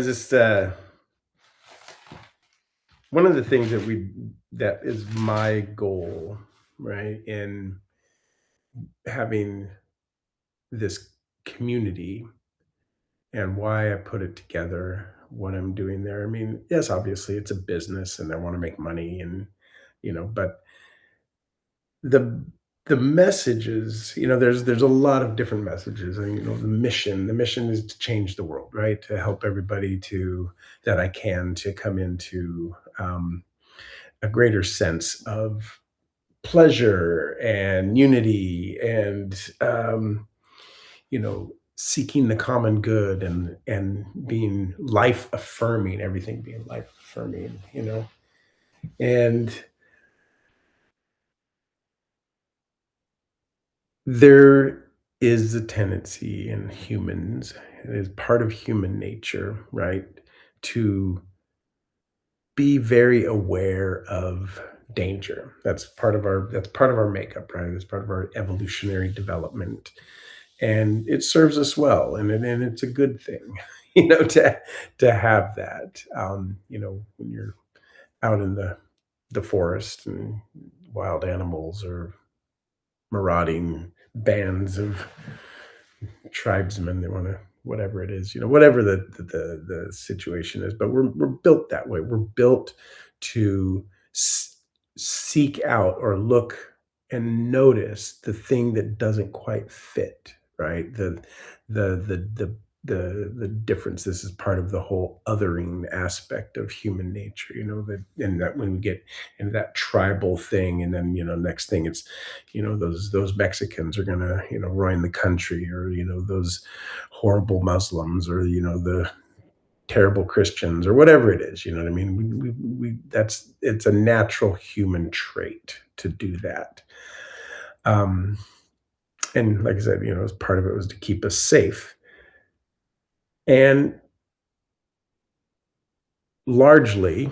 just one of the things that is my goal, right, in having this community and why I put it together, what I'm doing there. I mean, yes, obviously it's a business and I want to make money but the the messages, there's a lot of different messages. And the mission is to change the world, right? To help everybody to that I can to come into a greater sense of pleasure and unity and seeking the common good and being life affirming, everything being life affirming, and there is a tendency in humans, it is part of human nature, right, to be very aware of danger. That's part of our makeup, right? It's part of our evolutionary development, and it serves us well, and it's a good thing, to have that. When you're out in the forest and wild animals or marauding bands of tribesmen, they want to whatever it is, whatever the situation is. But we're built that way. We're built to s- seek out or look and notice the thing that doesn't quite fit, right? The difference. This is part of the whole othering aspect of human nature, that when we get into that tribal thing, and then next thing it's those Mexicans are gonna ruin the country, or those horrible Muslims, or the terrible Christians, or whatever it is. You know what I mean? It's a natural human trait to do that. Um, and like I said, as part of it was to keep us safe, and largely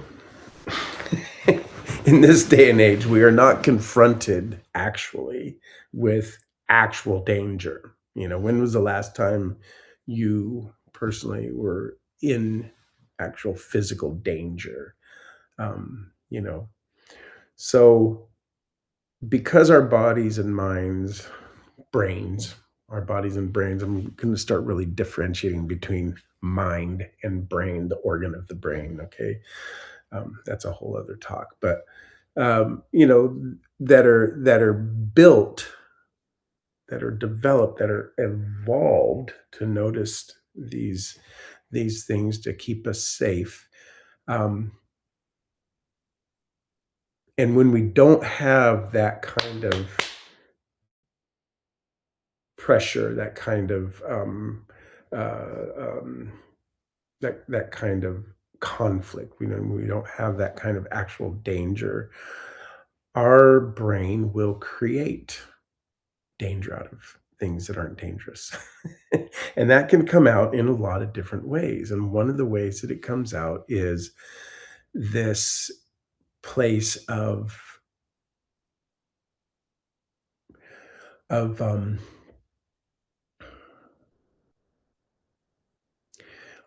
in this day and age, we are not confronted actually with actual danger. When was the last time you personally were in actual physical danger? Um, you know, so because brains, our bodies and brains, I'm going to start really differentiating between mind and brain, the organ of the brain. Okay, that's a whole other talk, but that are built, that are developed, that are evolved to notice these things to keep us safe. Um, and when we don't have that kind of pressure, that kind of uh, um, that kind of conflict, we don't have that kind of actual danger, our brain will create danger out of things that aren't dangerous. And that can come out in a lot of different ways. And one of the ways that it comes out is this place of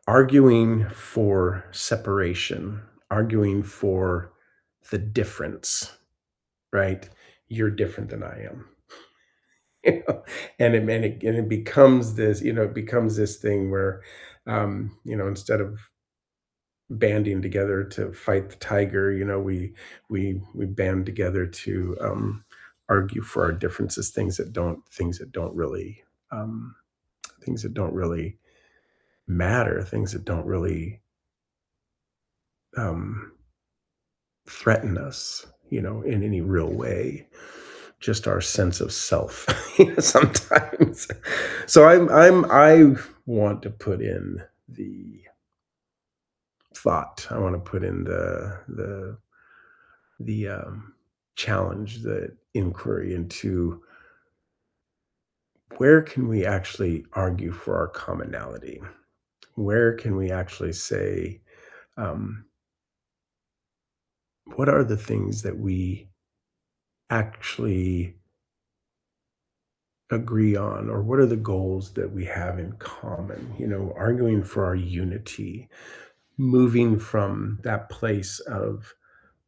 arguing for separation, arguing for the difference, right? You're different than I am. And it becomes this thing where instead of banding together to fight the tiger, we band together to argue for our differences, um, things that don't really matter, things that don't really um, threaten us, in any real way. Just our sense of self, sometimes. So I want to put in the thought. I want to put in the challenge, the inquiry into where can we actually argue for our commonality? Where can we actually say, um, what are the things that we actually agree on, or what are the goals that we have in common, arguing for our unity, moving from that place of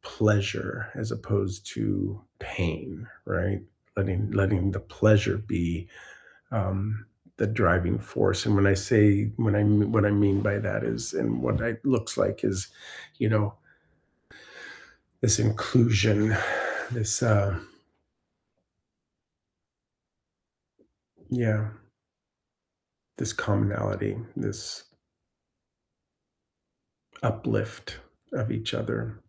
pleasure as opposed to pain, right? Letting the pleasure be um, the driving force. And when I say what I mean by that is, and what it looks like is, you know, this inclusion, this yeah, this commonality, this uplift of each other.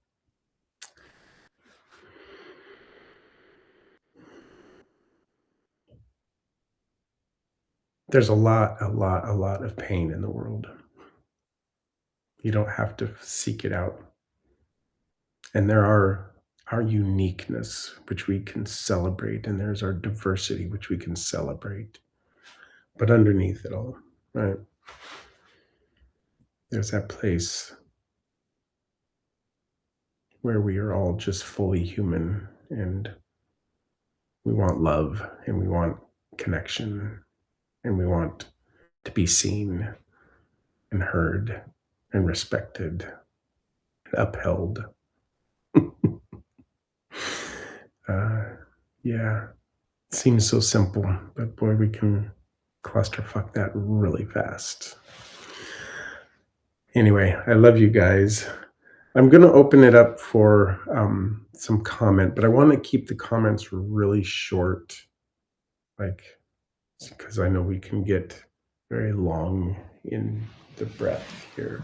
There's a lot of pain in the world. You don't have to seek it out. And there are our uniqueness, which we can celebrate, and there's our diversity, which we can celebrate. But underneath it all, right, there's that place where we are all just fully human, and we want love, and we want connection, and we want to be seen and heard and respected and upheld. uh, yeah, seems so simple, but boy, we can clusterfuck that really fast. Anyway, I love you guys. I'm going to open it up for some comment, but I want to keep the comments really short, like, because I know we can get very long in the breath here.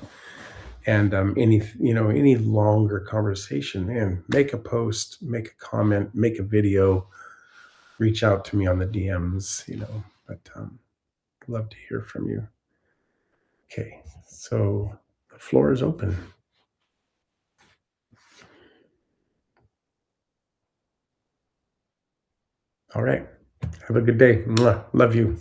And any longer conversation, man, make a post, make a comment, make a video, reach out to me on the DMs. But love to hear from you. Okay, so the floor is open. All right. Have a good day. Mwah. Love you.